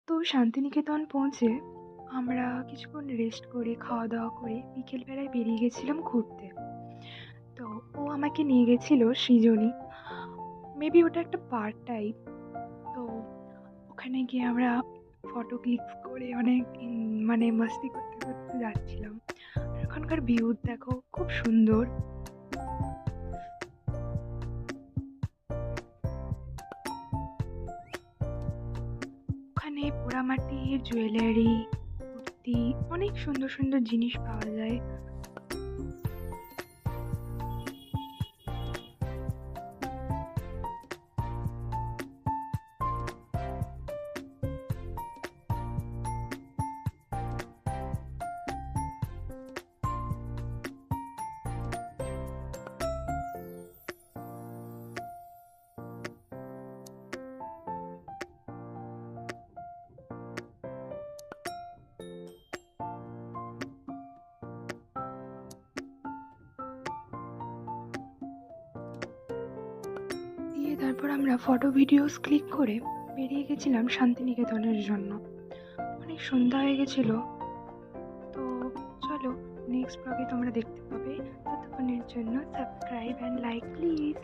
তো শান্তিনিকেতন পৌঁছে আমরা কিছুক্ষণ রেস্ট করে খাওয়া দাওয়া করে বিকেলবেলায় বেরিয়ে গেছিলাম ঘুরতে। তো ও আমাকে নিয়ে গেছিল সৃজনী, মেবি ওটা একটা পার্ক টাইপ। তো ওখানে গিয়ে আমরা ফটো ক্লিকস করে অনেক মানে মাস্তি করতে করতে যাচ্ছিলাম। আর ওখানকার ভিউ দেখো খুব সুন্দর। ওখানে পোড়ামাটির জুয়েলারি, কুর্তি, অনেক সুন্দর সুন্দর জিনিস পাওয়া যায়। দিয়ে তারপর আমরা ফটো ভিডিওস ক্লিক করে বেরিয়ে গেছিলাম শান্তিনিকেতনের জন্য। অনেক সন্ধ্যা হয়ে গেছিল। তো চলো, নেক্সট ব্লগে তোমরা দেখতে পাবে। ততক্ষণের জন্য সাবস্ক্রাইব অ্যান্ড লাইক প্লিজ।